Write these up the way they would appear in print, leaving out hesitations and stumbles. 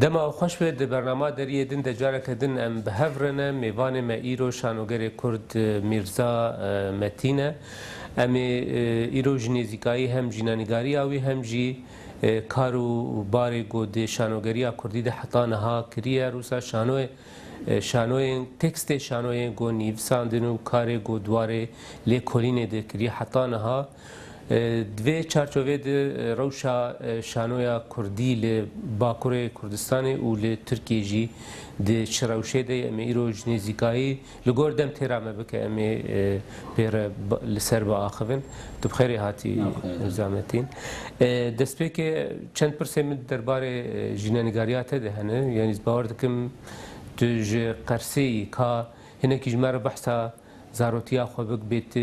دما خوش به برنامه دریه دن دجاره کدن ام بهورنه میوان ما ایرو شانوگر کرد میرزا متینه ام ایرو جنیزیکایی هم جنانیگاری آوی هم جی کارو باری گود شانوگری کردی ده حتا نها کریه روسا شانوی تکست شانوی گو نیوساندنو کار گو دواره لی کلینه ده کریه حتا نها دوی چارچوبه ده روشا شانویا کردی لی باکور کردستان و لی ترکیه جی ده شروشه ده امی ایروج نزیکایی لگور دم تیرامه بکه امی پیر لسر با آخوین تو بخیری هاتی زامتین دست به که چند پرسه من درباره جنانیگاریات ده هنه یعنی باور دکم تو قرسی که هنه که جمعه بحثا زاروتیا خو بک بیت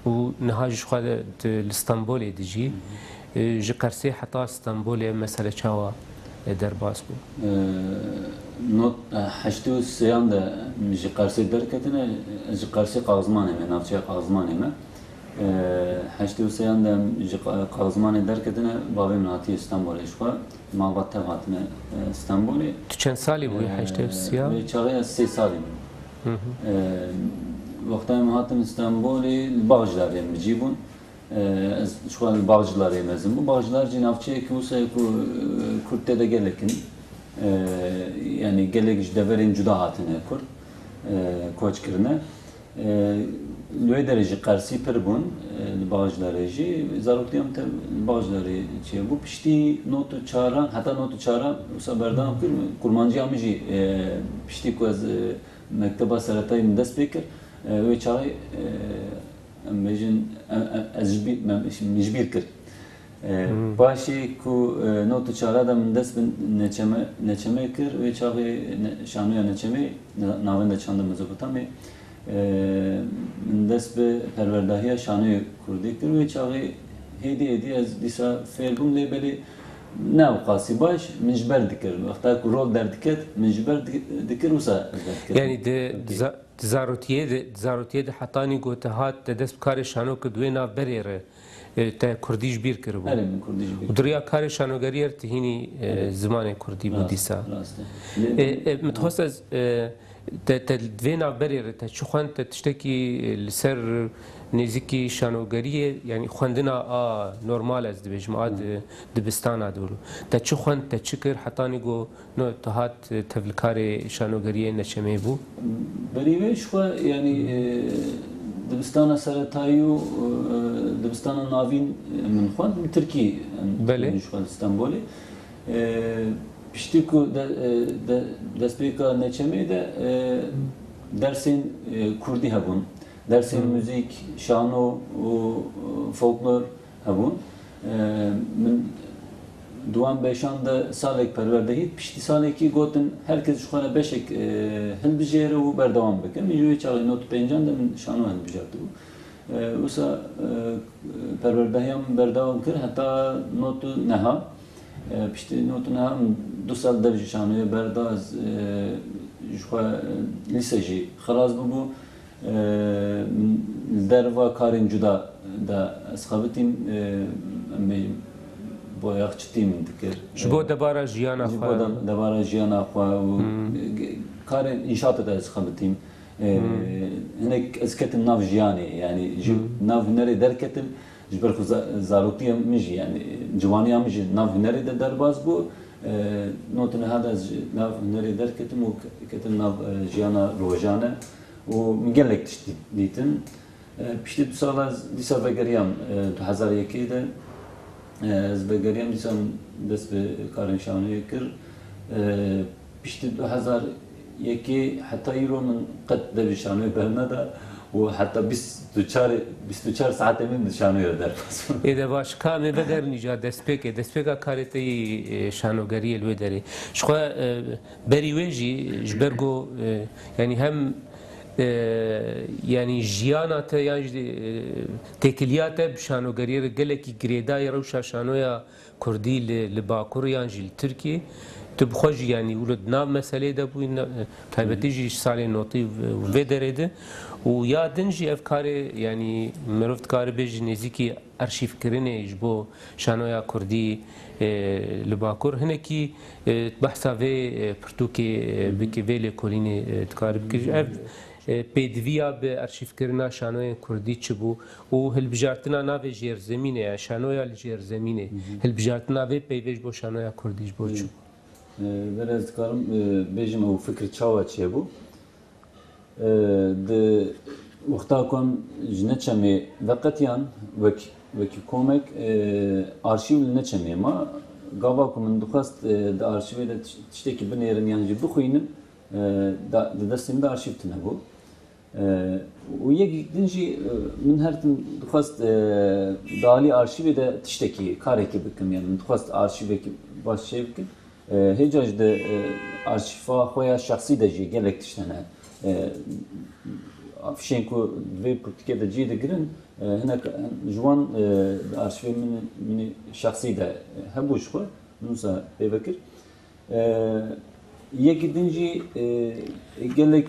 و نهاجش خود لإسطنبول دجي جقرسي حتى اسطنبول مثلا چاوا در باس بو نوت حشتو سيان ده جقرسي دركتنا جقرسي قازمان هم نافچه قازمان هم حشتو سيان ده قازمان دركتنا بابي مناطي اسطنبول شو ما وقت هاتنا اسطنبول تو چند سالی بو حشتو سيان چاغي 3 سالي وقتها هاتم اسطنبولي الباغجلار يعني بجيبون شو الباغجلار يمزن bu باغجلار جنافçı ki usa Kürt'te de gelekin yani gelek deverin juda hatine Kürt koç kirine lüye derece karşı perbun باغجلار ji zarutliyam te باغجلار çe bu pişti notu çağıran hatta notu çağıran usa berdan kurmancı amıcı pişti koz mekteba seratayım dest bekir ve çay mecin azbi mecbir kır. Başı ku notu çara da mendes neçeme kır ve çay şanıya neçeme navende çandımızı butamı mendes be perverdahiya şanıya kurdi kır ve çay hedi az disa ferbum lebeli ne vkası baş mecbur dikir. Hatta rol derdiket mecbur dikir usa. Yani de زاروتیه ده حتانی گوته هات ده دست کار شانو که دوی ناف بریره تا کردیش بیر کرد بود. و دریا کار شانوگری ارتهینی زمان کردی بود دیسا. متخصص از تا دوی ناف بریره تا چه خوان تا تشتکی لسر نزیکی شانوگریه یعنی خواندنا نرمال از دبیجماعت دبستان دورو تا چه خوان تا چکر حتانی گو نو تهات تفلکار شانوگریه نشمه بو بریوه شو یعنی دبستان سرطایو دبستان ناوین من خوان من ترکی بله شو استانبولی پشتی کو دستبیکا نچمه ده درسین کردی هبون dersin müzik, şano, folklor habun. Min duan beşanda salek perverdehit. Pişti saleki gotin herkes şu kana beşek hil bijere u berdevam beke. Min yuhi çağlı not pencan da min şano hil bijardı bu. Usa perverdehiyam berdevam kır hatta notu neha. Pişti notu neha du sal derece şanoya berdaz şu kana liseci. Xaraz bu derva karin juda da ashabtim boyak çtim dikir. Jbo debara jiyana xwa. Jbo debara jiyana xwa karin inşaat da ashabtim. Hinek esketim nav jiyani yani nav nere derketim jber khu zarutiyam miji yani civaniyam miji nav nere de derbaz bu notun hada nav nere derketim o ketim nav jiyana rojane ومجلك تشتيتن بشتي بصالة ديسا بقريام 2001 ده بقريام ديسا بس بكارن شانو يكر بشتي 2001 حتى يرو من قد ده شانو برنا ده وحتى بس تشار ساعات من شانو يدر إذا باش كامل بدر نجا دسبيك كارتي شانو غري الودري شو بري ويجي جبرجو يعني هم yani jiyana te yani tekiliya te şanogeriyê gelekî girêdayê rewşa şanoya Kurdî li Bakur yan jî li Tirkiye tu bixwe jî yanî û li nav meselê de bûyî taybetî jî salê notî vê derê de û ya din jî ev karê yanî mirov dikare bêje nêzîkî arşîvkirinê ji bo şanoya Kurdî li Bakur hinekî behsa vê pirtûkê bikê vê lêkolînê dikare bikir ev pêdiviya bi arşîvkirina şanoyên Kurdî çi bû û hilbijartina navê jêrzemînê ya şanoya li jêrzemînê hilbijartina vê peyvê ji bo şanoya Kurdî ji bo çi bû Biraz dikarim bêjim ew fikir çawa çêbû di wexta ku ji neçemê veqetiyan wekî komek arşîv li neçemê ma gava ku min dixwast di arşîvê de tiştekî binêrin yan jî bixwînin di destê min de arşîv tune bû û yekî din jî min her tim dixwast di alî arşîvê de tiştekî karekî bikim yani min dixwast arşîvekî baş çê bikim hêca ji di arşîva xwe ya şexsî de jî gelek tiştene afişên ku vê pirtûkê de cî digirin hinek ji wan arşîvê min şexsî de hebû ji xwe min wisa pê vekir yekî din jî gelek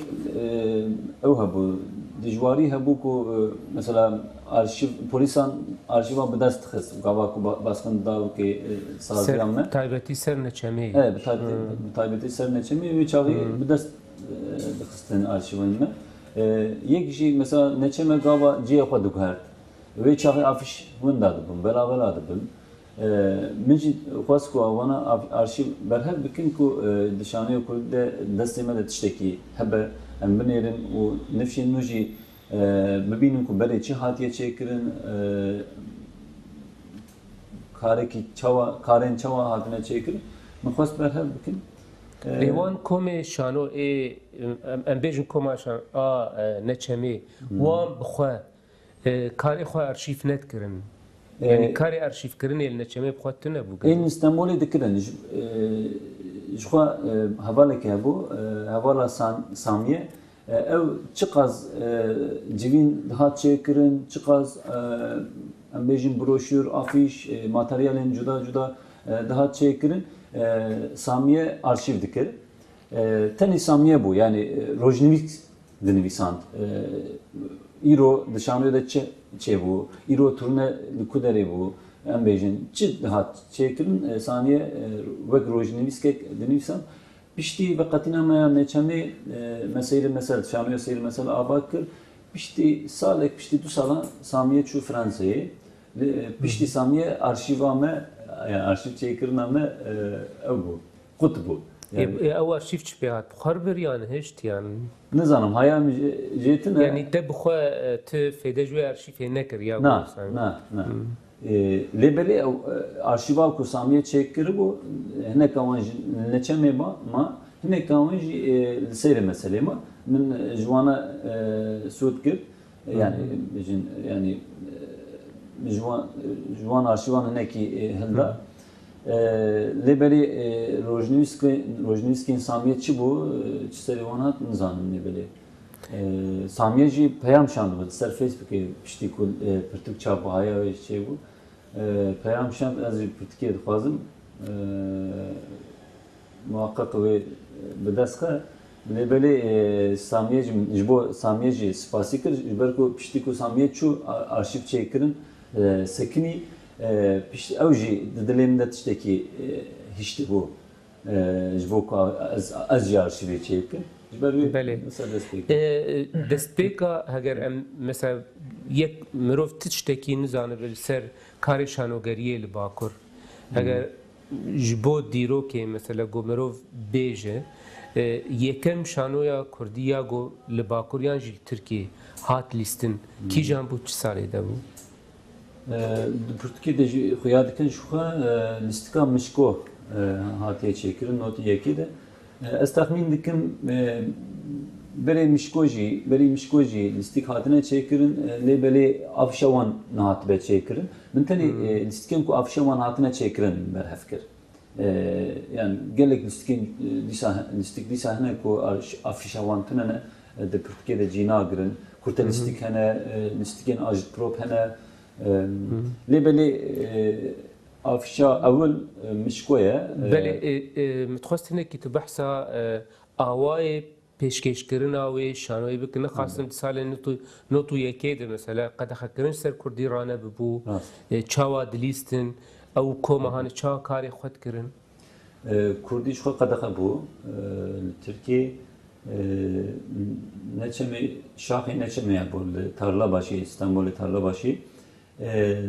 ew hebû dijwarî hebû ku mesela arşîv polîsan arşîva bi dest dixist gava ku baskın dawikê saziyan me taybetî ser neçemê bi taybetî ser neçemê wê çavî bi dest dixistin arşîvên me yek jî mesela neçeme gava ciyê xwe diguhert wê çavî afiş winda dibin bela dibin min jî xwast ku wana arşîv berhev bikin ku di şanoya Kurdî de destê me de tiştekî hebe em binêrin û nifşên nû jî bibînin ku berê çi hatiye çêkirin karên çawa hatine çêkirin min xwast berhev bikin Lêwan komê şano ê em bêjin koma şano a neçemê wan bi xwe karê xwe arşîv nedikirin yani karê arşîvkirinê li neçemê bi xwe tune bû ên Stenbolê dikirin ji xwe hevalekê hebû hevala Samiye ew çi qas civîn dihat çêkirin çi qas em bêjin broşür afîş materyalên cuda cuda dihat çêkirin Samiye arşîv dikir tenê Samiye bû yani rojnivîs dinivîsand îro di şanoyê de çêbû îro turne li ku derê bû em bêjin çi dihat çêkirin Samiye wek rojnivîskek dinivîsand piştî veqetîna me ya neçemê me seyrê mesel şanoya seyrê mesel ava kir piştî salek piştî du salan Samiye çû Fransayê piştî Samiye arşîva me yani arşiv çêkirina me ew bû qut bû ew arşîv çi pê hat bixwar bir yan hişt yan nizanim haya min jê tune yani te bi xwe tu fêde ji wê arşîvê nekir ya na lêbelê ew arşîva ku Samiye çêkiribû hinek wan ji neçemê ma hinek wan jî li seyrê meselê ma min ji wana sûd kir yani bêjin yani ji wan arşîvan hinekî hilda lêbelê rojnivîskên Samiye çi bû çi serê wan hat nizanim lêbelê Samiye jî peyam şandibû ser Facebookê piştî ku pirtûk çapahaya wê çêbû peyam şand ez jî pirtûkê dixwazim muhaqqaq wê bi dest xe lêbelê Samiye ji bo Samiye jî spasî kir ji ber ku piştî ku Samiye çû arşîv çêkirin sekinî piştî ew jî di dilê min de tiştekî hiştî bû ji bo ku ez jî arşîvê çêkim ji ber wê destpêka heger em mesela yek mirov tiştekî nizanibe li ser karê şanogeriyê li Bakur heger ji bo dîrokê mesela got mirov bêje yekem şanoya Kurdî ya got li Bakur yan jî li Tirkiye hat lîstin kîjan bû çi salê de bû Pirtûkê de jî xuya dikin ji xwe lîstika mişko hatiye çêkirin notî yekî de ez texmîn dikim berê mişko jî lîstik hatine çêkirin lêbelê afişa wan nehatibe çêkirin min tenê lîstikên ku afişa wan hatine çêkirin berhev kir yani gelek lîstik dîsa hene ku afişa wan tunene de Türkiye'de cina girin kurtelistik hene listiken ajit prop hene lebeli afşa evvel mişkoye بله متخواستینه که تو بحثا آوای پیشکشکرنا و شانوی بکنه خاصن سال نوتو یکی ده مثلا قد خکرن سر کردی رانه ببو چاوا دلیستن او کومهان چا کاری خود کرن Kurdiş xwe qedexe bû Tirkiye neçemê şaxê neçemê ya bû li Tarlabaşê İstanbulê Tarlabaşê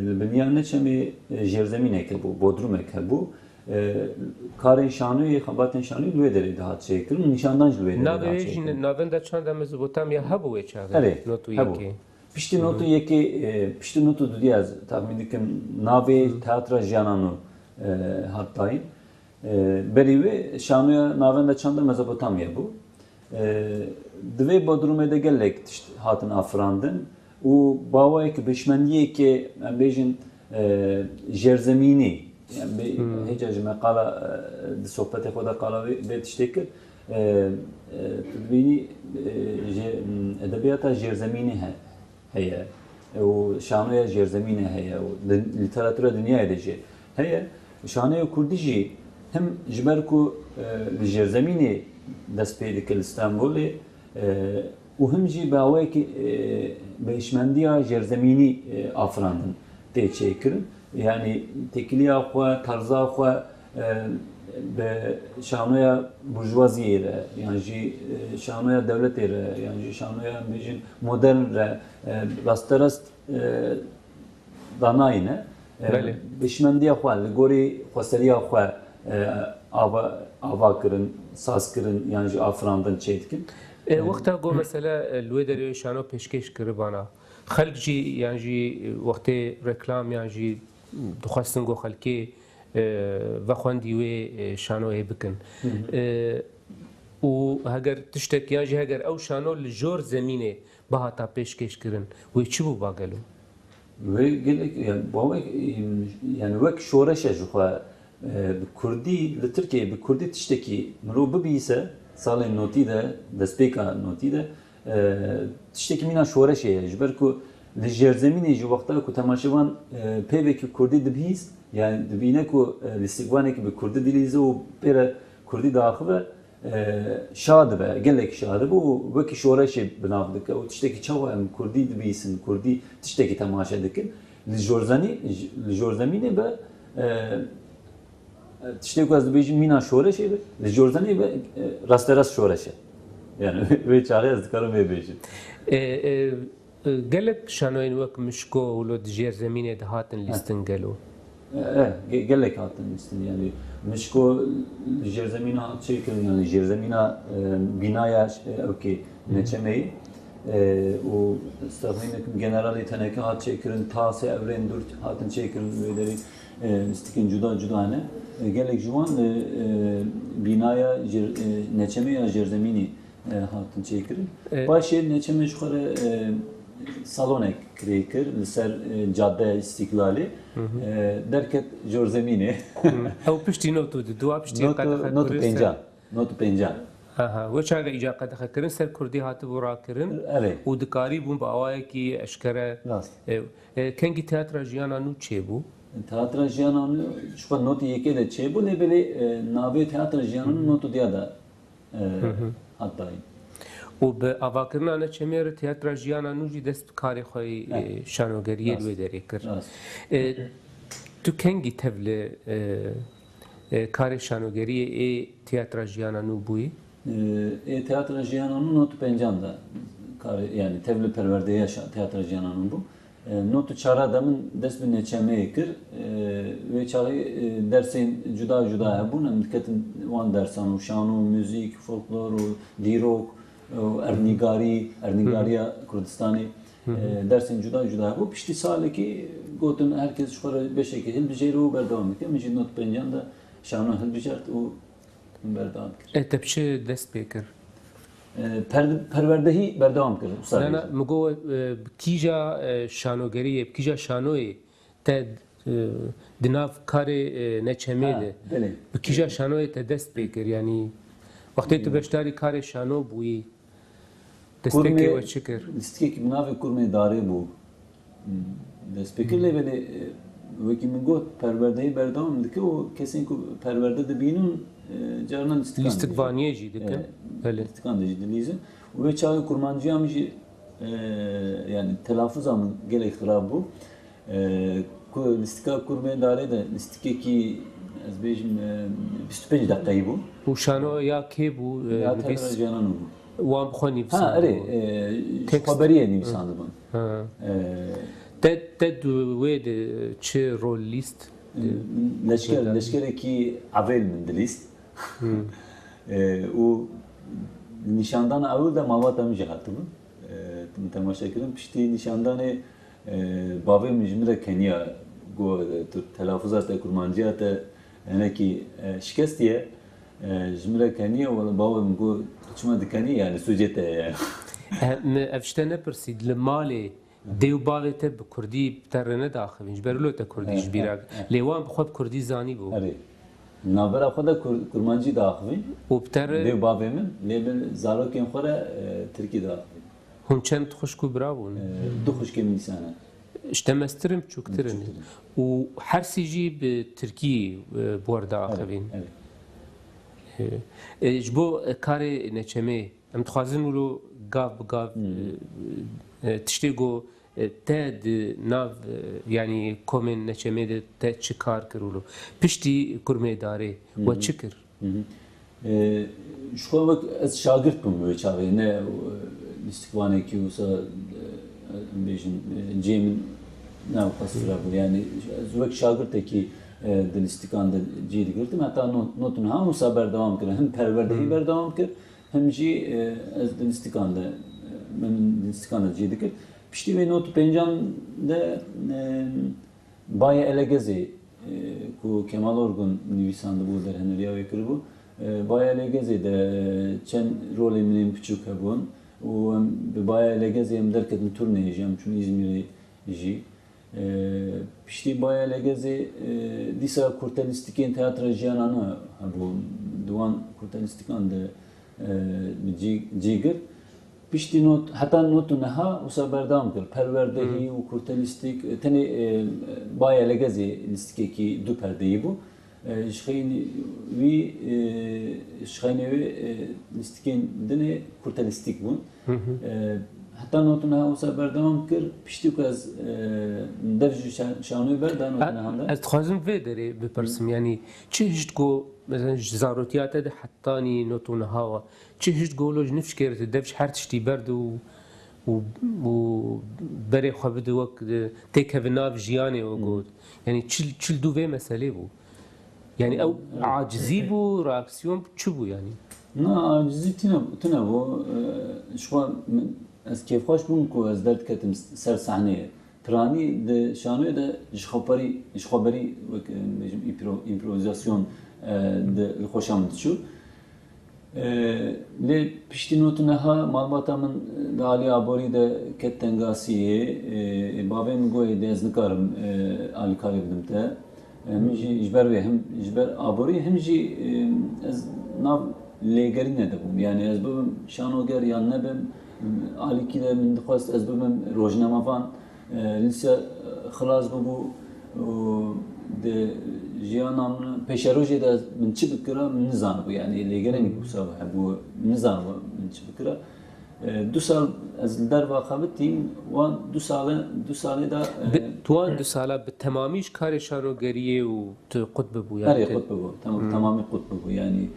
li biniya neçemê jerzemînek hebû bodrumek hebû karên şanoyê xebatên şanoyê li wê derê de hat çêkirin nîşandan ji li wê derê de hat çêkirin. ناوێژی ناوێندا Mezopotamya hebû wê çavê Erê notu hebû. yekê Piştî notu yekê piştî notu dudî ez tahmin dikim navê teatra jiyananû hat dayîn. Berî wê şanoya navenda çanda Mezopotamya bû. Divê bodrumê de gelek tişt hatin afirandin û bawayekî bişmendiyekê em bêjin jerzemînî yani hêca ji me qala di sohbetê xwe de qala vê tiştê kir bînî edebiyata jerzemînî heye û şanoya jerzemînê heye û lîteratûra dinyayê de jî heye şanoya Kurdî jî hem ji ber ku li jerzemînê dest pê dike li Stenbolê û him jî bawayekî bêşmendiya jerzemînî afirandin tê çêkirin yani tekiliya xwe tarza xwe bi şanoya burjwaziyê re yan jî şanoya dewletê re yan jî şanoya em bêjin modern re rasterast danayîne bêşmendiya xwe li gorî xweseriya xwe ava kirin saz kirin yan jî afirandin çê dikin. وقتا گو مثلا لوی دریو شانو پیشکش کربانا خلق جی یان جی وقتی رکلام یان جی دخواستن گو خلکی و خواندی وی شانو ای بکن و هگر تشتک یان جی هگر او شانو لجور زمینه بهاتا پیشکش کرن وی چی بو باگلو Ve gelek yani vek şoreşe ju xwe Kurdî li Tirkiye bi Kurdî tiştekî mirov bibîse salên notî de destpêka notî de tiştekî mîna şoreşê ye ji ber ku li jerzemînê ji wexta ku temaşevan pêvekî Kurdî dibihîst yani dibîne ku lîstikvanekî bi Kurdî dilîze û pêre Kurdî daxive şa dibe gelek şa dibe û wekî şoreşê binav dike û tiştekî çawa em Kurdî dibîsin Kurdî tiştekî temaşe dikin li jorzemînê be tiştekî ku ez dibêjim mîna şoreşê be li jorzemînê be rasterast şoreşe yani vê çare ez dikarim vê bêjim. gelek şanoyên wek mişko û lo di jêr zemînê de hatin lîstin gelo gelek hatin lîstin yani mişko jerzemîna hat çêkirin yani jerzemîna binaya okey neçemeyî û stafînekim generalê teneke hat çêkirin tasê evrên dur hatin çêkirin wê derê lîstikên cuda cuda hene gelek ji wan binaya neçemeya jerzemînî hatin çêkirin başê neçeme ji xwe re salonek kirêkir li ser cadde İstiklalê derket jorzemînê ew piştî notu di duwa piştî notu pêncan وی چاگه ایجا قدخه کرن سر کردی هاتی ورا کرن و دکاری بون با آوائه کی اشکره کنگی تیاتر جیانا نو چه بو؟ تیاتر جیانا نو شو نوتی یکی ده چه بو لیبلی ناوی تیاتر جیانا نو نوتو دیا ده حتی و به آوا کرنا نه چه میره تیاتر جیانا نو جی دست کاری خوی شانوگریه دوی داری کر تو کنگی تبله کاری شانوگریه ای تیاتر جیانا نو بوی؟ Tiyatro Jiyanan'ın notu pencanda yani tevli perverdeye tiyatro Jiyanan'ın bu notu çara adamın dest bir neçemeye kır ve çarı dersin cuda cuda hebun hem dikkatin van dersan şanu müzik folklor dirok ernigariya Kurdistani dersin cuda cuda bu pişti saleki gotun herkes şu kadar 5 eki hil bijeru berdevam etti mecid not pencanda şanu hil bijert o berdam kir. Tepşi dest pekir. Perverdehi berdam kir. Ne mego kija şanogeriye, kija şanoye te dinav kare neçemeli. Kija şanoye te dest pekir yani. Vakti tu beştari kare şano buyi. Desteki ve çikir. Desteki binavi kurme dare bu. Despekirle böyle veki min got perverdeyi berdam dike o kesin ku perverde de binun carnan istikan. İstikvaniye jî dikin. Belê. İstikan de dilizin. Ve çağı kurmancıyam jî yani telaffuz amın gelek xirab bu. Ku istika kurme dare de istikeki ez bejim 25 dakikayı bu. Bu şano ya ki bu Ya nivîs tekrar canan bu. wan bixwe nivîsin. Ha evet. Haberiye nisandı bu. Ha. Te wê de çi rol lîst? Leşkereki avel min dilist. O nişandan avul da mavatam jihatı bu. Temaşa kirim. Pişti nişandan bavê min jimre Kenya go telaffuzat kurmanciyat ki şikestiye jimre Kenya wala bavê min go çima dikani yani sucete yani. Ev şte nepirsîd li malê dêw bavê te bi Kurdî te ne daxivîn ji ber lo te Kurdî ji bîra lê wan bi xwe bi Kurdî zanî bû. Evet. Navbera xwe de kurmancî daxivîn. û bi te re Dêw bavê min lê min zarokên xwe re Tirkî daxivîn. hûn çend xweş û birav bûn. Du xweşkên min dîsane. ji te meztir in biçûktir in. û hersî jî bi Tirkiyê bi we daxivîn. Ji bo karê neçemê em dixwazin wilo gav bi gav tiştê got te di nav yani komên neçemê de te çi kar kir wilo piştî kurmêdarê we çi kir? Şu an bak ez şagirt bûm wê çavê ne istikvanekî wisa bêjin cêmin navxwasira bû yani ez wek şagirtekî di istikan de cî digirtim heta notun ham wisa berdewam kirin hem perwerdehî berdewam kir hem jî ez di istikan de min istikan de cî dikir. Piştî vê not pêncan de Baye Elegezê ku Kemal Orgun nivîsandı bû derheneriya wê kiribû. Baye Elegezê de çend rolê min ên piçûk hebûn û em bi Baye Elegezê em derketin turneyê jî em çûn İzmîrê jî. Piştî Baye Elegezê dîsa kurtelistikên teatra jiyanan hebû. Diwan kurtelistikan de cî gir. Piştî not heta notu neha wisa berdam kir. Perwerdehî û kurtelistik tenê Baye Elegezê listikekî du perdeyî bû. Şixeyne wê listikên dinê kurtelistik bûn. Heta notu neha wisa berdam kir. Piştî ku ez dev jî şanoyê berda notu nehan de. Ez dixwazim vê derê bipirsim yani çi hişt got mesela ji zarotiya te de hettanî notu neha we çi hişt got lo ji nifşkêre te dev ji her tiştî berd û berê xwe bide wek têkeve nav jiyanê we got yani çil dû vê meselê bû yani ew acizî bû reaksiyon çi bû yani? Na acizî tune bû. Şu an ez kêfxweş bûm ku ez derdiketim ser sahneyê. Tiranî di şanoyê de ji xweberî wek bêjim împrovîzasyon li xweşa min diçû. Lê piştî notu neha malbata min li alî aborî de ket tengasiyê bavê min goyê de ez nikarim alîkarê bidim te. Min jî ji ber wê hem ji ber aborî hem jî ez nav lêgerînê de bûm yani ez bibim şanoger yan nebim alîkî de min dixwast ez bibim rojnamevan lîsya xilas bibû de jiyana min pêşerojê de min çi bikira min nizanibû yani lêgerê wisa hebû min nizanibû min çi bikira. Du sal ez li derva xwe bitîm wan du salê da Tuan du sala bi temamî ji karê şanogeriyê û tu qut bibû herê yani? qut bibû tamamî qut bibû yani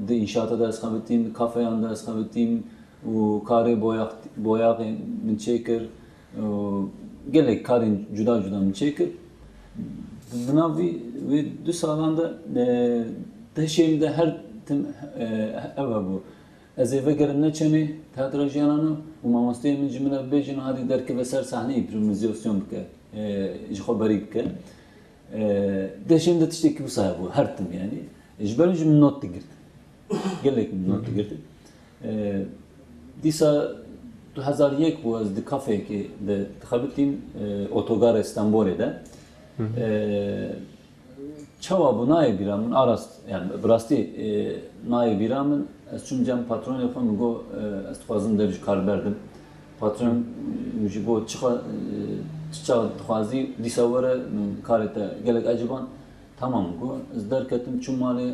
di înşata da ez xwe bitîm, kafeyan da ez xwe bitîm û karê boyaxê min çêkir gelek karên cuda cuda min çêkir. Di nav vê du salan da teşeyim de her tim ev hebû. Ez ê vegerim neçemê teatra jiyanan û mamosteyê min ji min ev bêjin hadî derkeve ser sahneyê împrovîzasyon bike ji xweberî bike. Deşeyim de tiştekî wisa hebû her tim yani. Ji ber jî min not digirtim. Gelek min not digirtim. Dîsa 2001 bû ez di kafeyekê de dixebitîm Otogar İstanbulê de. Çawa bû nayê bîra min arast yani bi rastî nayê bîra min از چون جم پاترون یافم گو از خوازم درج کار بردم پاترون جبو چقا خوازی دیساوره کارت گلک عجبان tamam گو از درکتم چون مالی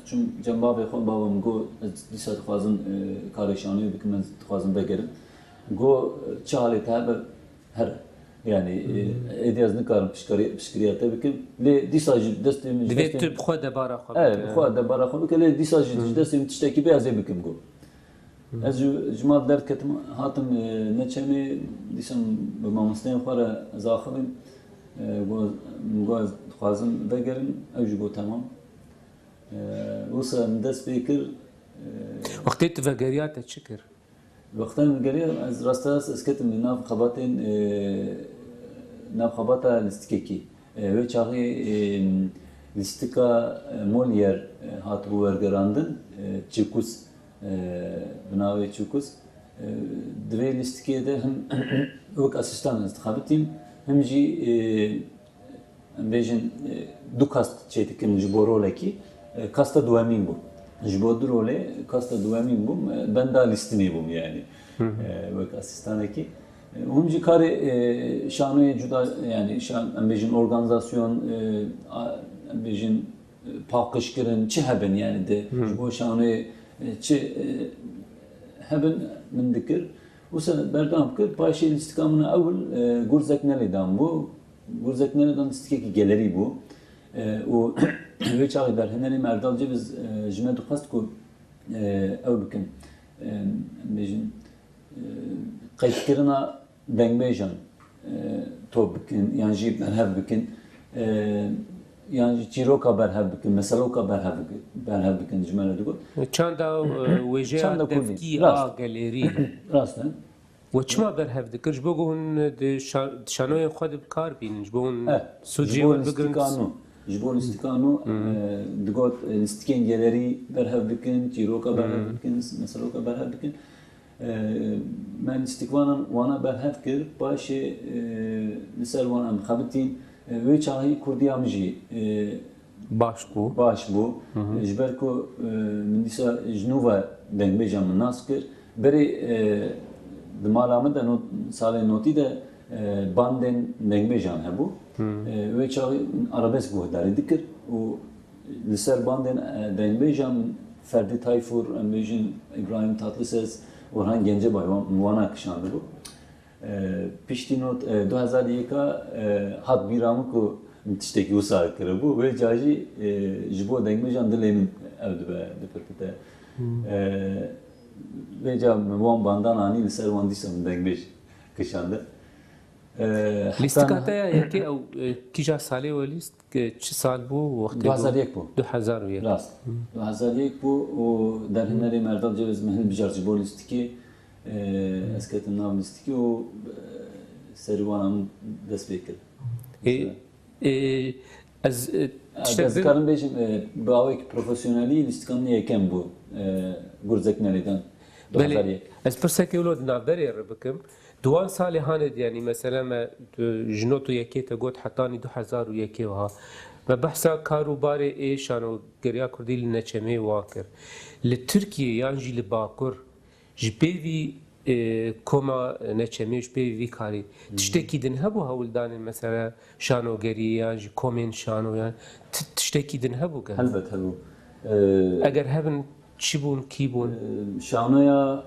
چون جنباب خود بابام گو دیسات خوازم کارشانی بکن من خوازم بگیرم گو چه حالی تابه هر yani ediyaz ne kadar psikriyata bikim le disajı destem Divê tu bi xwe debara xwe evet xwe debara xwe bikim le disajı destem tiştekî beyazê bikim got ez cuma derketim hatim neçemê dîsem bi mamosteyên xwe re ez axivim got dixwazim vegerim ew jî got temam wisa min dest pê kir Wextê tu vegeriya te çi kir? Wextan geriye ez rastas ez ketim li nav xebatên nav xebata lîstikekî wê çaxî lîstika Molière hatibû wergerandin Çîkus bi navê Çîkus di vê lîstikê de him wek asîstan ez dixebitîm him jî em bêjin du kast çê dikin ji bo rolekî kasta duhemîn bû ji bo du rolê kasta duhemîn bûm benda lîstinê bûm yani wek asîstanekî hûn jî karê şanoyê cuda yani em bêjin organizasyon em bêjin paqişkirin çi hebin yani de ji bo şanoyê çi hebin min dikir wisa berdam kir paşê lîstika min ewil gurzek nelêdan bû gurzek nelêdan lîstikekî gelerî bû û wê çaxê derhenerê Erdal Ceviz ji me dixwast ku ew bikin em bêjin qeydkirina dengbêjan top bikin yan jî berhev bikin yan jî çîroka berhev bikin meseloka berhev bikin ji me re digot Çanda wêjeya devkî a gelerî rast we çima berhev dikir ji bo hûn di şanoyên xwe de kar bînin ji bo hûn ji bo lîstikanu ji bo lîstikanu digot lîstikên gelerî berhev bikin çîroka berhev bikin meseloka berhev bikin من استقوانا وانا برهف کر باشه مثل وانا مخابتین و چاهی کردی آمجی باش بو جبر کو من دیسا جنوبا دنگ بیجام من ناس کر بری دمالامه ده سال نوتی ده باندن دنگ بیجام هبو و چاهی عربیس بو داری دکر و لسر باندن دنگ بیجام فردی تایفور امیجین ابراهیم Tatlıses Orhan Gencebay Van'a akışandı bu. Pişti not 2001'a hat biramı ku tişteki usağı kırı bu ve cacı jibo dengmejan dilemin evde be deperpete ve cam van bandan ani liser van disam dengmej kışandı. Listikata yeki ev kija salê ve lîst çi sal bû wextê 2001 bu. 2001 Rast. 2001 bu o derhineri Merdal Ceviz mehil bijarcı bol listiki ez ketim nav listiki o servanam dest pê kir. Ez dikarim bêjim bi awekî profesyonelî listikan yekem bû gurzek nelêdan. Belê ez pirsekê wilo di navberê re bikim Duan salê hanê yani mesela me ji not û yekê te got hetanî 2001 wiha me behsa karûbarê êşan û geriya Kurdî li neçemê wa kir. Li Tirkiye yan jî li Bakur ji pêvî koma neçemê ji pêvî vî karî tiştekî din hebû hewildanên mesela şanogerî yan jî komên şano yan tiştekî din hebû gel. Elbet hebû. Eger hebin çi bûn kî bûn? Şanoya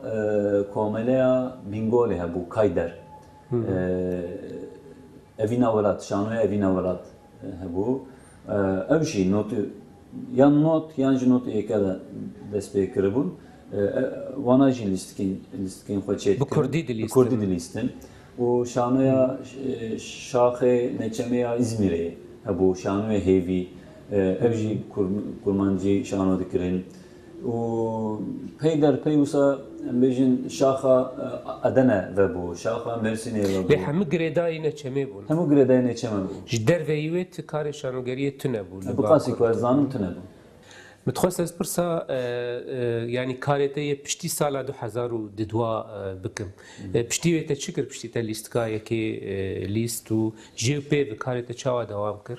komeleya Bingolê hebû Kayder. Evî nawelat şanoya evî nawelat hebû. Ew jî notu yan not yan jî notu yeke de dest pê kiribûn. Wana jî lîstikên xwe çê Bi Kurdî dilîstin. Kurdî dilîstin. û şanoya şaxê neçemeya İzmirê hebû şanoya hêvî. Ev jî kurmancî şano dikirin. û pey derpey wisa em bêjin şaxa Edene vebû, şaxa Mersinê vebû. Lê hemû girêdayî neçemê bûn. Hemû girêdayê neçeme bû. Ji derveyî wê tu karê şanogeriyê tune bû. Bi qasî ku ez zanim tune bû. Min dixwest ez pirsa yanî karê te yê piştî sala 2002 bikim. Piştî wê te çi kir piştî te lîstikayekê lîst û jê pê bi karê te çawa dewam kir?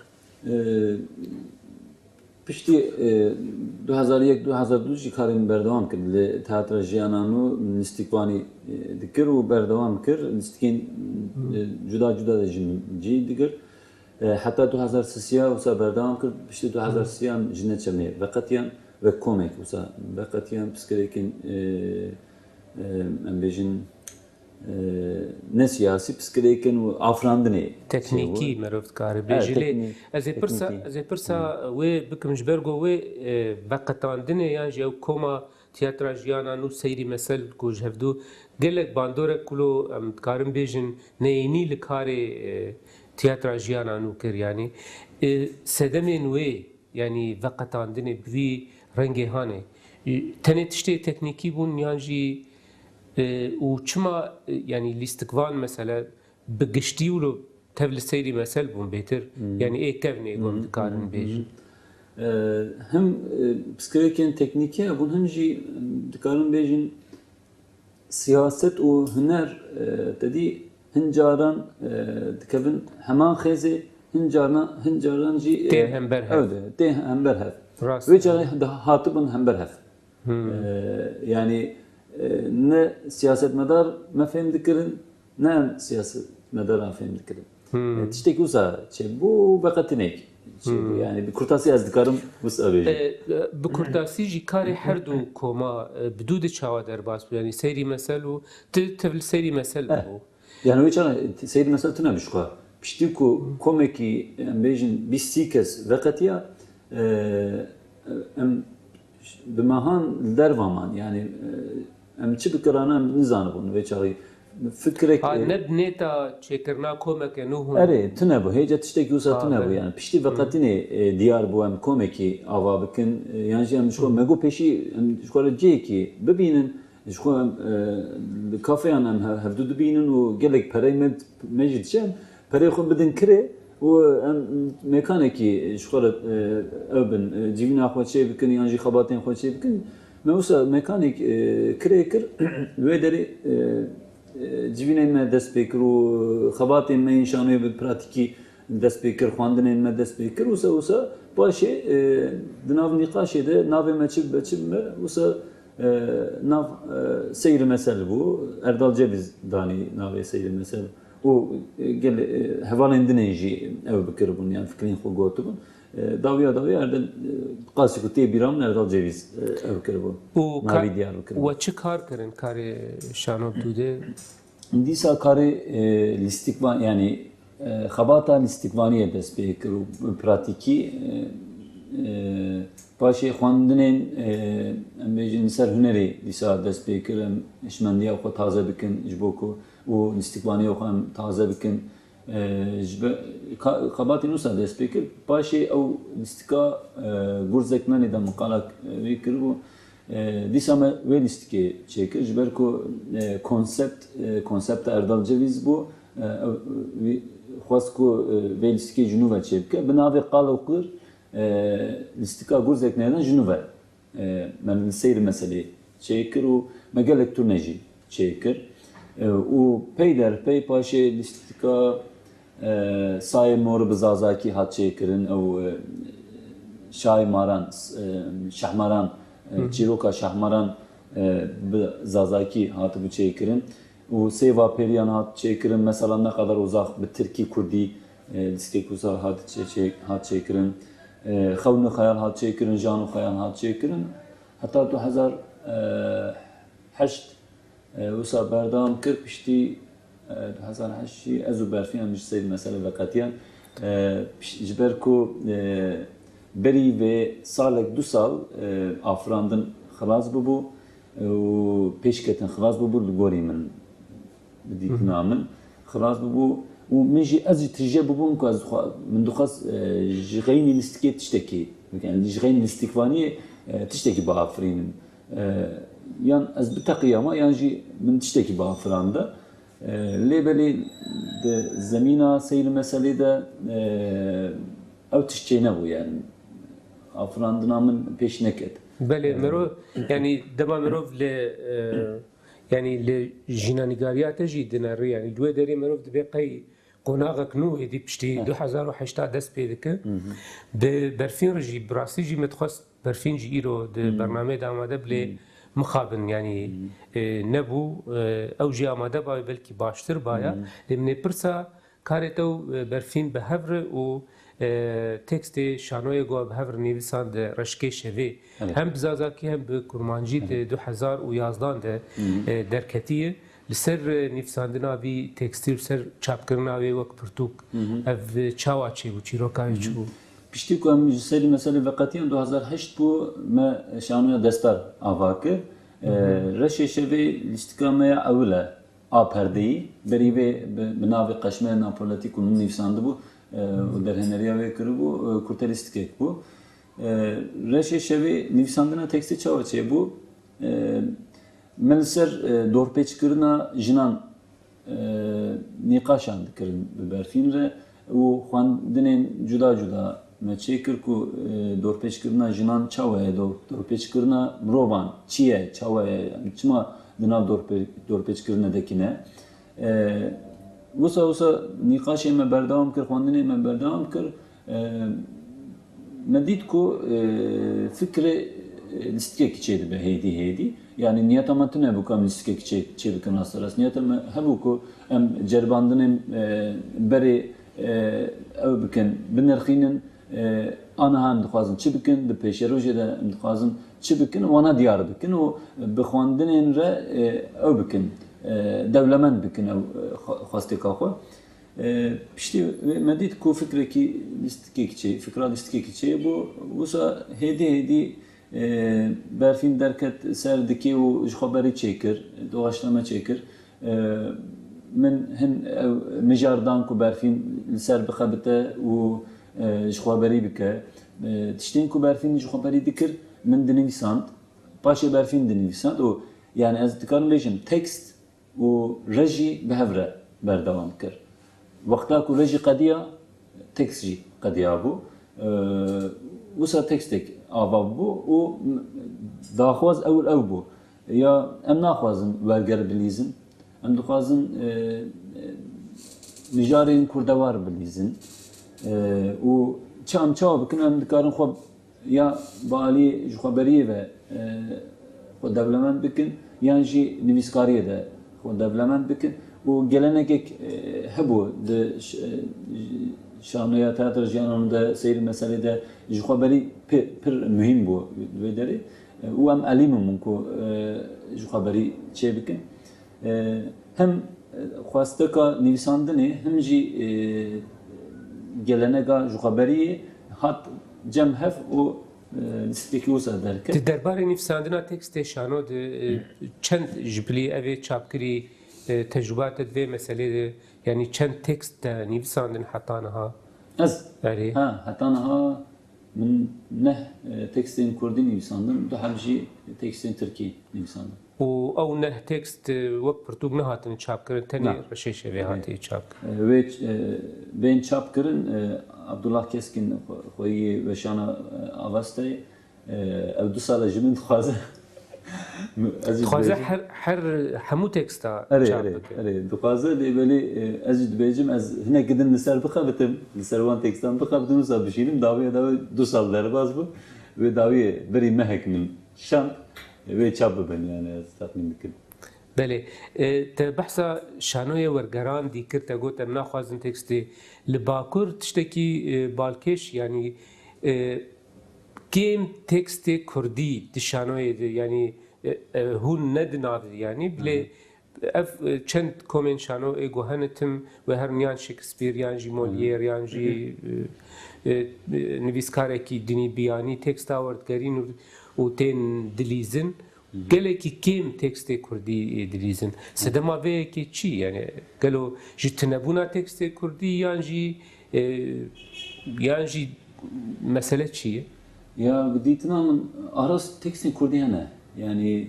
pişti 2001-2002 jî karên berdewam kir li teatra jiyanan û nistikvanî dikir û berdewam kir nistikên cuda cuda de jî dikir. Heta 2003 wisa berdewam kir piştî 2003 ji neçemê veqetiyan ve komek wisa veqetiyan pirsgirêkên em bêjin ne siyasî pirsgirêkên û afrandinê teknîkî merov dikare bêjî lê ez ê pirsa wê bikim ji ber ku wê veqetandinê yan jî ew koma tiyatra jiyanan û seyrî mesel ku ji hevdû gelek bandorek kulo em dikarin bêjin neyînî li karê tiyatra jiyanan û kir yanî sedemên wê yanî veqetandinê bi vî rengê hane tenê tiştê teknîkî bûn yan jî û çima yanî lîstikvan mesela bi giştî û tev li seyrî mesel bûn bêtir yanî ê kevnê gom dikarin bêjin. Hem pirsgirêkên teknîkî hebûn hem jî dikarin bêjin siyaset û huner tedî hin caran dikevin heman xêzê hin caran jî tê hemberhev tê hemberhev wê carê hatibin hemberhev yanî ne siyasetmedar me fêm dikirin ne em siyasetmedaran fêm dikirin tiştekî wisa çêbû veqetinêk yani bi kurtasî ez dikarim wisa bêjim bi kurtasî jî karê her du koma bi dû de çawa derbas bû yanî seyrî mesel û tev li seyrî mesel bû yani wê çara seyrî mesel tune bişka piştî ku komekî em bêjin bîstî kes veqetiya em bi mehan li dervaman yani em çi bikirane em nizanibûn vê çarî fikrek ne nêta çêkirina komeke nû hûn erê tune bû hêca tiştekî wisa tune bû yani piştî veqetinê diyar bû em komekî ava bikin yan jî em ji xwe mego pêşî em ji xwe re cihekî bibînin ji xwe li kafeyan em hevdû dibînin û gelek pereyê me jî diçe em pereyê xwe bidin kirê û em mekanekî ji xwe re ew bin civîna xwe çê bikin yan jî xebatên xwe çê bikin me wisa mekanek kirê kir wê derê civînên me dest pê kir û xebatên me înşanoyê bi pratîkî dest pê kir xwandinên me dest pê kir wisa paşê di nav nîqaşê de navê me çi be wisa nav seyrî mesel bû Erdal Ceviz danî navê seyrî mesel û hevalên dinê jî ew bikiribûn yani fikrên xwe gotibûn dawiya Erdal qasî ku tê bîra min Erdal Ceviz ew kiribû navê diyar bikiribûn we çi kar kirin karê şanov dûdê dîsa karê lîstikvan yani xebata lîstikvaniyê dest pê kir û pratîkî paşê xwandinên em bêjin li ser hunerê dîsa dest pê kir em hişmendiya xwe taze bikin ji bo ku û lîstikvaniya xwe em taze bikin xebatên wisa dest pê kir paşê ew lîstika gurzek menê de miqalak wê kiribû dîsa me wê lîstikê çêkir ji ber ku konsepta Erdal Ceviz bû xwest ku vê lîstikê ji nû ve çêbike bi navê qalo kir lîstika gurzek nêdan ji nû ve me li seyrî meselê çêkir û me gelek tune jî çêkir û pey derpey paşê lîstika sayê mor bi zazakî hat çêkirin ew şahmaran çîroka şahmaran bi zazakî hatibû çêkirin û sêva pêriyan hat çêkirin mesela ne kadar uzak bi Tirkî Kurdî lîstikek wisa hat çêkirin xewn û xeyal hat çêkirin jan û xeyal hat çêkirin heta 2008 wisa berdewam kir piştî 2008 jî ez û berfî ji seyrî mesele veqetiyan ji ber ku berî vê salek du sal afirandin xilas bibû û pêşketin xilas bibû li gorî min bi dîtina min xilas bibû û min jî ez jî tije bibûm ku ez min dixwast ji xeynî lîstikê tiştekî yani ji xeynî lîstikvaniyê tiştekî biafirînim yan ez biteqiyama yan jî min tiştekî biafiranda lêbelê di zemîna seyrî meselê de ew tiştê nebû yani afirandina min pêş neket belê mirov yanî dema mirov li yanî li jînanîgariya te jî dinerî yanî li wê derê mirov dibe qey قناغك نو ادي بشتي 2008 دست بيدك برفين رجي براسي جي متخص برفين جي ايرو برنامج داماده بلي مخابن يعني نبو او جي اماده باي بلكي باشتر بايا لمن برسا كاريتو برفين بهفر و تكست شانوی گو بهفر نویسان ده رشکه شوی هم بزازاکی هم به کرمانجی ده 2011 ده درکتیه لسر نویساندنا وی تکستیل سر چاپ کرنا وی وک پرتوک اف چاوا چی بو چیروکای چی بو پشتی که هم سری مسئله وقتی 2008 بو ما شانوی دستار آواکر رشکه شوی استکامه اوله آپردهی بریوه بناوی قشمه ناپولیتی کنون نویسانده بو و در هنریا و کربو کورتالیستیک بو رشی شوی نویساندنا تکستی چاوچه بو من سر دورپیچ کرنا جنان نقاشان دکرن برفین ره و خواندنین جدا جدا مچه کر کو دورپیچ کرنا جنان چاوه دورپیچ کرنا مروبان چیه چاوه چما دنا دورپیچ کرنا دکینه وسا نقاشی من بردام کر خواندنی من بردام کر ندید کو فکر listeke kiçeydi be heydi. Yani niyet amatı ne bu kam listeke kiçey bükün hastaras. Niyet ama hebu ku em cerbandın em beri ev bükün binirxinin ana hem dixwazin çi bikin, di pêşerojê de em dixwazin çi bikin, wana diyar bikin û bi xwandinên re ew bikin. Devlemend bikin ew xwasteka xwe. Piştî me dît ku fikrekî lîstikekî çê, fikra lîstikekî çê bû, wisa hêdî berfîn derket ser dikê û ji xwe berî çêkir, doğaçlama çêkir. Min hin ew mijardan ku berfîn li ser bixebite û ji xwe berî bike. Tiştên ku berfîn ji xwe berî dikir, min dinivîsand, paşê berfîn dinivîsand û yani ez dikarim bêjim tekst û rejî bi hev re berdewam kir. Wexta ku rejî qediya, tekst jî qediya bû. Wisa tekstek ava bû û daxwaz ew bû. Ya em naxwazin werger bilîzin, em dixwazin mijarên kurdewar bilîzin û çi çawa bikin em dikarin xwe ya bi alî ji xwe beriyê ve xwe devlemend bikin yan jî nivîskariyê de xwe devlemend bikin û gelenekek hebû di şanoya teatra jiyanan de seyrî meselê de ji xwe berî pir mühim bû wê derê û em elîmin min ku ji xwe berî çê bikin. Hem xwasteka nivîsandinê hem jî geleneka ji xwe beriyê hat cem hev û lîstikekî wisa derket. Di derbarê nivîsandina tekstê şano çend ji bilî evê çapkirî tecrübat vê meselê de yani çend tekst de nivîsandin heta niha? Ez? Heta niha min neh tekstên Kurdî nivîsandim, du hev jî tekstên Tirkî nivîsandim. û ew neh tekst wek pirtûk nehatin çapkirin, tenê reşêşê vê hatiye çapkirin. Wê bên çapkirin Abdullah Keskin xweyî weşana avasteyê ew 2 sala ji min dixwaze dixwaze her hemû teksta çap bikin. Dixwaze lê belê ez jî dibêjim ez hinek din li ser bixebitim, li ser wan tekstan bixebitim wisa bişînim dawiya 2 sal derbas bû wê dawiyê berî mehek min şand wê çap bibin yani ez tahmin dikim. Belê, te behsa şanoyê wergeran dîkir te got em naxwazin tekstê li Bakur tiştekî balkêş yani kêm tekstê Kurdî di şanoyê de yani hûn nedin avê yani bilê ev çend komên şano ê guhenê tim ve her yan Shakespeare yan jî Molière yan jî nivîskarekî dinî biyanî teksta werdgerîn û tên dilîzin gelekî kêm tekstê Kurdî dilîzin. Sedema vêyekê çi yani gelo ji tinebûna tekstê Kurdî yan jî mesele çi ye? Ya dîtina min aras tekstên Kurdî hene yani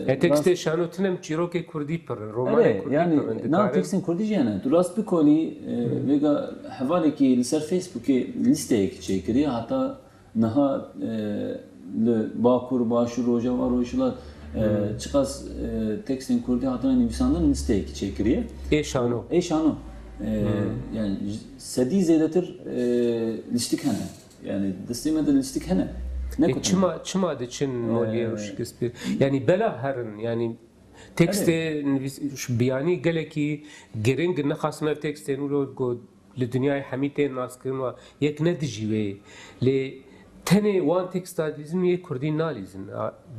tekstê şano tinem çîrokê Kurdî pir romanê Kurdî yani pir nav tekstên Kurdî jî hene. Tu rast bikolî vêga hevalekî li ser Facebookê lîsteyekî çêkiriye heta niha li Bakur, Başûr, Rojava, Rojhilat çıkas tekstin Kurdî hatına nivîsandin listeyekî çêkiriye. Êşano. Êşano. Yani sedî zêdetir lîstik hene. Yani destê me de lîstik hene. Çima diçin moliyê û Shakespeare. Yani bela herin yani tekstê biyanî gelekî giring nexwasim ev tekstên wilo got li dunyayê hemî tên naskirin wa yek nedijî wê. Lê tenê wan teksta dîzin yê Kurdî nalîzin.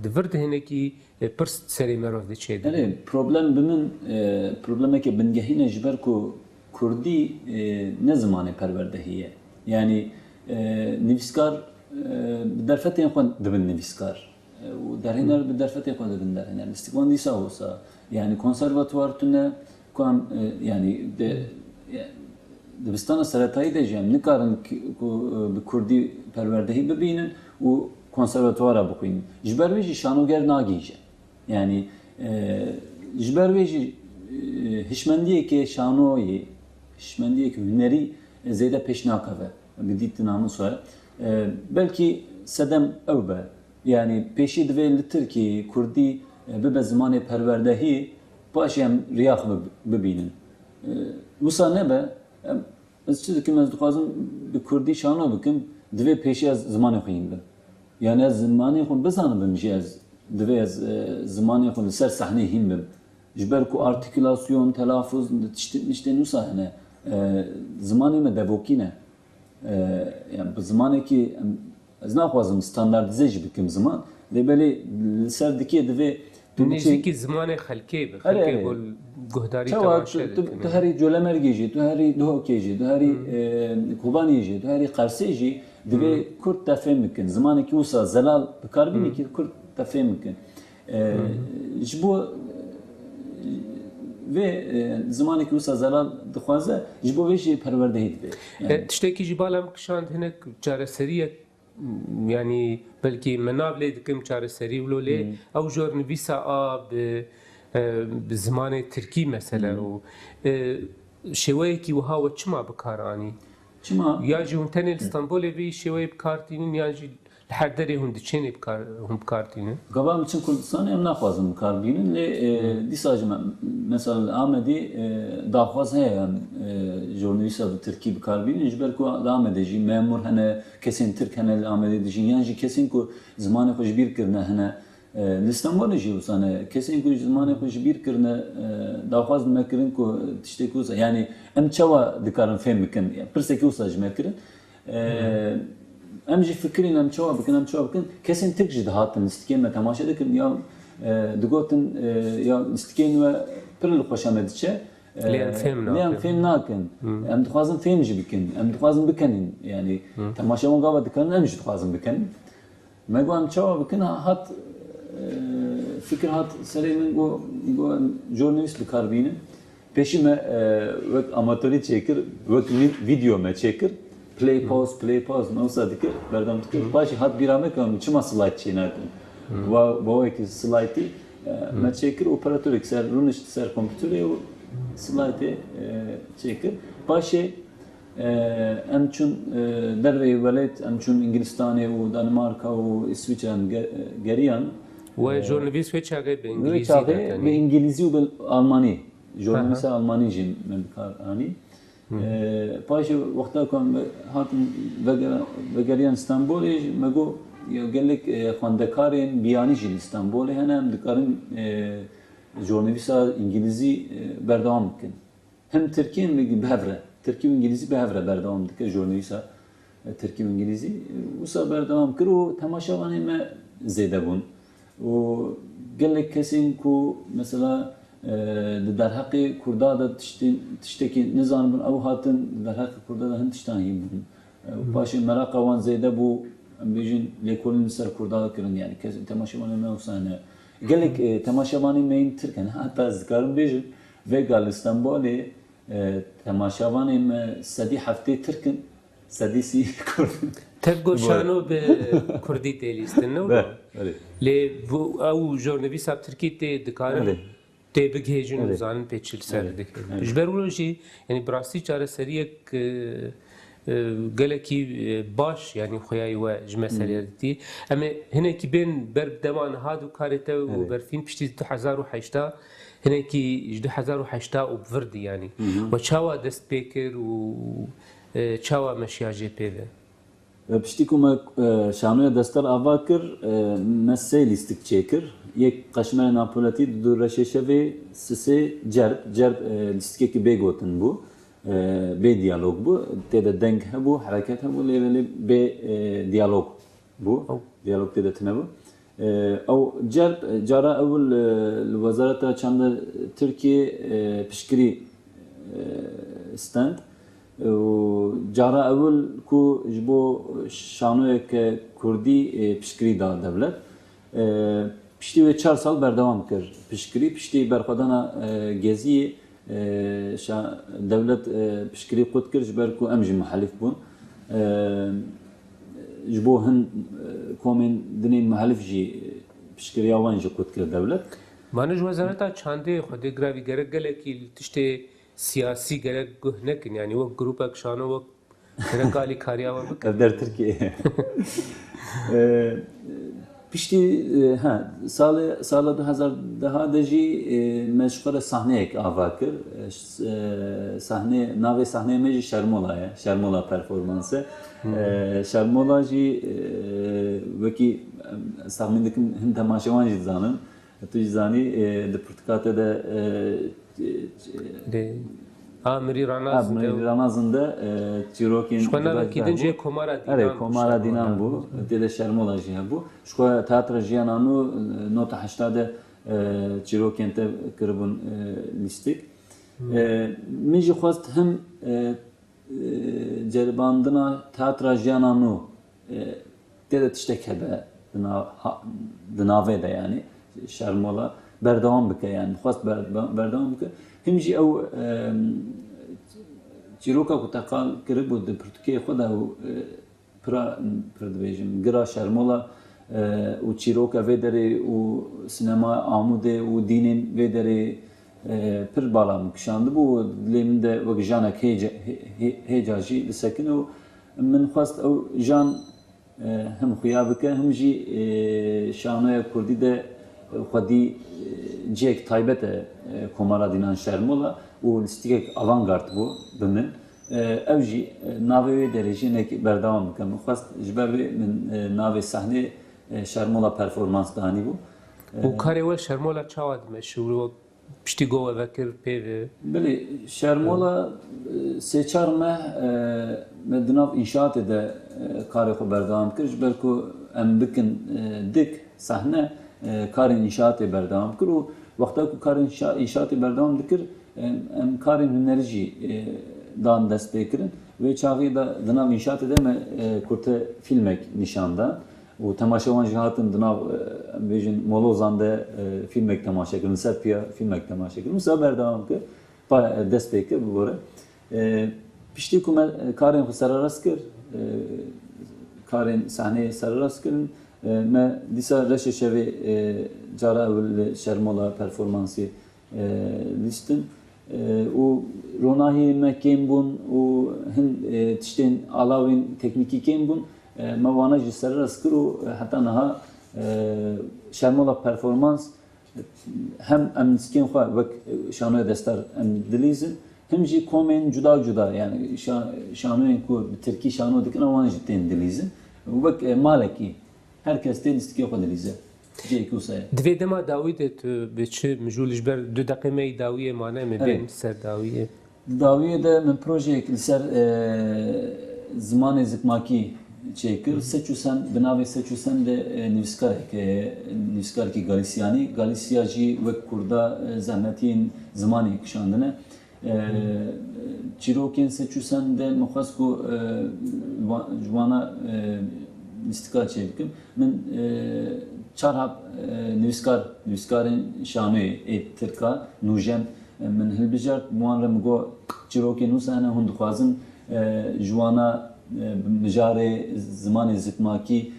Divir di hinekî pirs serê merov de çêdin. Problem bimin problemeke bingehîne ji ber ku Kurdî ne zimanê perwerdehî ye. Yani nivîskar bi derfetên xwe dibin nivîskar. û derhêner bi derfetên xwe dibin derhêner. Lîstikvan dîsa olsa yani konservatuvar tune ku em yani dibistana seretayî de jî em nikarin ku bi Kurdî perwerdehî bibînin û konservatuvara bixwînin. Ji ber wê jî şanoger nagîje. Yani ji ber wê jî hişmendiyekê şanoyê, hişmendiyekê hunerî zêde pêş nakeve. Gidît namusa. Belkî sedem ew be. Yani pêşî divê li Tirkiyeyê Kurdî bibe zimanê perwerdehî paşê em riyax bibînin. Wisa nebe ez çi dikim ez dixwazim bi Kurdî şano bikim divê pêşî ez zimanê xwe yîn bim. Yani ez zimanê xwe bizanibim jî ez divê ez zimanê xwe li ser sehneyê hîn bim. Ji ber ku artikülasyon, telaffuz tiştên wisa hene zimanê me devokîne. Yani bi zimanekî ez naxwazim standardize jî bikim ziman lê belê li ser dikê divê nêzîkî zimanê xelkê bi. Xelkê gol guhdarî temaşe tu herî Colemergê jî, tu herî Duhokê jî, tu herî Kobaniyê jî, tu herî Qersê jî divê Kurd te fêm bikin. Zimanekî wisa zelal bikarbîne ki Kurd te fêm bikin. Ji bo vê zimanekî wisa zelal dixwaze ji bo vê jî perwerdehî dibe. Tiştekî jî bala em kişand hinek çareseriyek yani belkî me nabilê dikim çareserî wilo lê ew jor nivîsa a bi zimanê Tirkî mesela û şêweyekî wiha we çima bikar anî? Çima? Ya jî hûn tenê li Stenbolê vî şêweyê bikartînin yan jî li her derê hûn diçênê hûn bikartînin? Gava için Kurdistanê em naxwazim bikarbînin lê dîsa jî mesela Amedî daxwaz heye em jurnalîsta bi Tirkî bikarbînin ji ber ku li Amedê jî memûr hene, kesên Tirk hene li Amedê dijîn yan jî kesên ku zimanê xwe ji bîr kirine hene. Li Stenbolê jî wisa hene kesên ku zimanê xwe ji bîr kirine daxwaz me kirin ku tiştekî wisa yani em çawa dikarin fêm bikin pirsekî wisa ji me kirin. Em jî fikirîn em çawa bikin kesên Tirk jî dihatin listikên me temaşe dikin ya digotin ya listikên we pir li xweşa me diçe lê em fêm nakin. Em dixwazin fêm jî bikin. Em dixwazin bikenin. Yani temaşevan gava dikarin em jî dixwazin bikenin. Me got em çawa bikin hat fikir hat serê min got jurnalîst bikarbînin. Pêşî me wek amatörî çêkir, wek video me çêkir. Play pause me wisa dikir, berdam dikir. Paşê hat bîra me ke çima slide çênakin. Bo wekî slideî me çêkir operatörek ser rûnişt ser kompûterê û slideê çêkir. Paşê em çûn derveyê welêt, em çûn Ingilistanê û Danimarka û İsviçre em geriyan. We jurnalîst wê çaxê bi İngilîzî bi İngilîzî û bi Almanî. Jurnalîsta Almanî jî me bikar anî. Paşê wexta ku em hatin vegeriyan Stenbolê me got gelek xwendekarên biyanî jî li Stenbolê hene em dikarin jurnalîsta İngilîzî berdewam bikin. Hem Tirkî bi hevre. Tirkî û İngilîzî bi hevre berdewam dike jurnalîsta Tirkî û İngilîzî. Wisa berdewam kir û temaşevanê me zêde bûn. û gelek kesên ku mesela li derheqê Kurda da tiştekî nizanibin ew hatin li derheqê Kurda da hin tiştan hîn bûn. Paşê meraqa wan zêde bû em bêjin lêkolîn li ser Kurda da kirin yani temaşevanê me wisa hene. Gelek temaşevanê me yên Tirk hene heta ez dikarim bêjim vêga li Stenbolê temaşevanê me sedî heftê Tirkin sedî sî Kurdin. Tev got şano bi Kurdî tê lîstin ne? Lê ew jurnalîsta Tirkî tê dikarin tê bigihêjin û zanin pêçîl ser dikin. Ji ber wilo jî yani bi rastî çareseriyek gelekî baş yani xuyayî we ji meselê dîtî em ê hinekî bên ber deman hat û karê te û berfîn piştî 2008 hinekî ji 2008 û virdî yanî we çawa dest pê kir û çawa meşiya jê pê ve Piştî ku me şanoya destar ava kir, me sê lîstik çêkir. Yek qaşmerê napoletî du reşê şevê sisê cerb lîstikekî bê gotin bû. Bê diyalog bû. Têde deng hebû, hereket hebû, lê bê diyalog bû. Diyalog têde tune bû. Ew cerb cara ewil li Wezareta Çanda Tirkiye piştgirî stand. Cara ewil ku ji bo şanoyeke Kurdî piştgirî da devlet. Piştî wê 4 sal berdewam kir piştgirî. Piştî berxwedana geziyê devlet piştgirî xwe dikir ji ber ku em jî muhelîf bûn. Ji bo hin komên dinê muhelîf jî piştgiriya wan jî xwe dikir devlet. Mane ji Wezareta Çandê Xwedê giravî gerek gelekî li tiştê siyasî gerek guh nekin yani wek grupek şano wek gerek alî kariya we bikin. Ev der Tirkiye. Piştî sala 2010 de jî me ji xwe re sahneyek ava kir. Navê sahneyê me jî Şermola ye. Şermola performansı. Şermola jî wekî tahmin dikim hin temaşewan jî dizanin. Tu jî zanî di pirtikatê de Mirî Ranazin de çîrokên xwe navekî din jê Komara Dînan bû. Komara Dînan bû. Têde Şermola jî hebû. Ji xwe teatra jiyana nû nota 80 de çîrokên te kiribûn lîstik. Min jî xwest him ceribandina teatra jiyana nû têde tiştek hebe di navê de yani Şermola berdewam bike yani xwest berdewam bike. Him jî ew çîroka ku te qal kiribû di pirtûkê xwe de pir dibêjim gira Şermola û çîroka vê derê û sinema Amûdê û dînên vê derê pir bala min kişandibû dilê min de wek janek hêca jî disekin û min xwest ew jan him xuya bike him jî şanoya Kurdî de xwedî cihek taybet e Komara Dînan Şermola û lîstikek avantgard bû bi min. Ew jî navê wê derê jî hinek berdewam bike. Min xwest ji ber vê min navê sahnê Şermola performans danî bû. û karê we Şermola çawa dimeşî û piştî got we vekir pê ve Bilê Şermola sê-çar me di nav înşaatê de karê xwe berdewam kir ji ber ku em bikin dik sahne karên înşaatê berdewam kir û wexta ku karên înşaatê berdewam dikir em karên hunerî jî dan dest pê kirin. Wê çaxî de di nav înşaatê de me kurte filmek nîşandan û temaşewan jî hatin di nav em bêjin Molozan de filmek temaşe kirin, Serpiya filmek temaşe kirin. Wisa berdewam kir, dest pê kir bi gore. Piştî ku me karên xwe sererast kir, karên sahneyê sererast kirin, me dîsa reşê şevê cara ewil li Şermola performansî lîstin û ronahiyên me kêm bûn û hin tiştên alawên teknîkî kêm bûn me wana jî sererast kir û heta niha Şermola performans hem em lîstikên xwe wek şanoya destar em dilîzin hem jî komên cuda cuda yani şanoyên ku bi Tirkî şano dikin wan jî tên dilîzin wek malekî herkes tên lîstikê xwe dilîze. Divê dema dawî de tu bi çi mijûl ji ber 2 deqîmeyê dawiyê mane me bên ser dawiyê. Dawiyê de min projeyek li ser zimanê zikmakî çêkir. Seçûsen bi navê Seçûsen de nivîskarekî Galîsyanî. Galîsya jî wek Kurda zehmetiyên zimanê kişandine. Çîrokên Seçûsen de min xwest ku ji wana lîstika çêbikim. Min çarhap nivîskarên şanoyê ê Tirka nûjem min hilbijart wan re min got çîrokên wisa hene hûn dixwazin ji wana mijarê zimanê zikmakî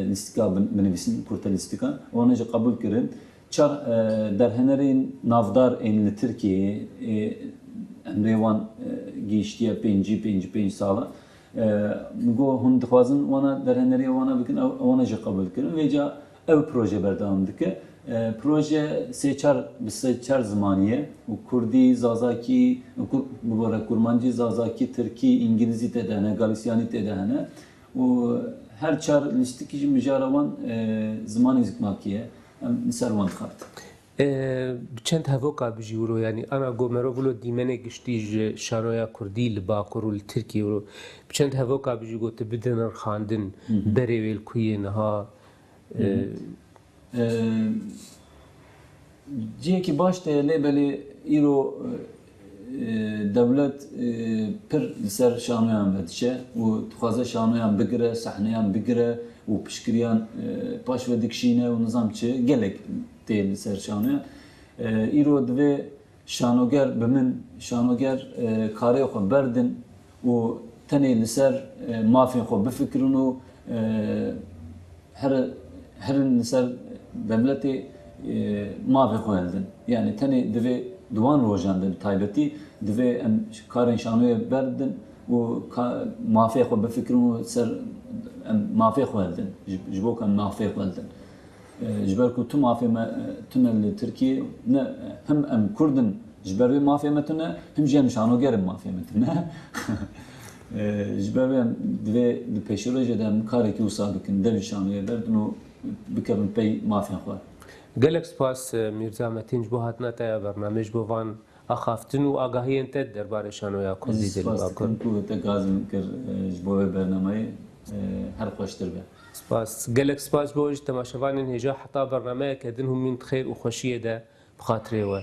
lîstika binivîsin kurta lîstikan wan jî qebûl kirin. Çar derhenerên navdar ên li Tirkiyeyê emrê wan gihîştiye 5 sala گو هون دخوازن وانا در هنری وانا بکن وانا جا قبول کردن و جا ev proje berdam dike. Proje seçer zamaniye. Kurdi, Zazaki, bu Kurmancı, Zazaki, Türki, İngilizce tedene, Galisyani tedene. Her çar listiki müjaravan zamanı zikmakiye. Servan kart. چند هواکا بجیورو یعنی انا گومرو ولو دیمنه گشتیج شانویا کردی لباکر و ترکی ولو چند هواکا بجیگو تبدن خاندن بریویل کوی نها جیه کی باش ته لبلی ایرو devlet pir ser şanıyan vedişe u tuhaze şanıyan bigire sahneyan bigire u pişkiriyan paş ve dikşine u nizamçı gelek değil ser şanıyan îro divê şanoger bimin şanoger karê xwe berdin û tenê li ser mafên xwe bifikirin û herin li ser devletê mafê xwe heldin. Yani tenê divê duwan rojan de taybetî divê em karên şanoyê berdin û mafê xwe bifikirin û ser em mafê xwe heldin ji bo ku em mafê xwe heldin. Ji ber ku tu mafê me tune li Tirkiye ne hem em Kurdin ji ber vê mafê me tune hem jî em şanogerin mafê me tune. Ji ber vê em divê li pêşîrojê de em karekî wisa bikin devî şanoyê berdin û bikevin pey mafên xwe. gelek spas Mirza Metin ji bo hatina te ya bername ji bo van axaftin û agahiyên te derbarê şanoya Kurdî de Lîbakur. Ku te gazim kir ji bo vê bernameyê her xweştir be. سپاس gelek spas ji bo ji temaşevanên hêja heta bernameyek edin hûn min xêr û xweşiyê de bi xatirê we.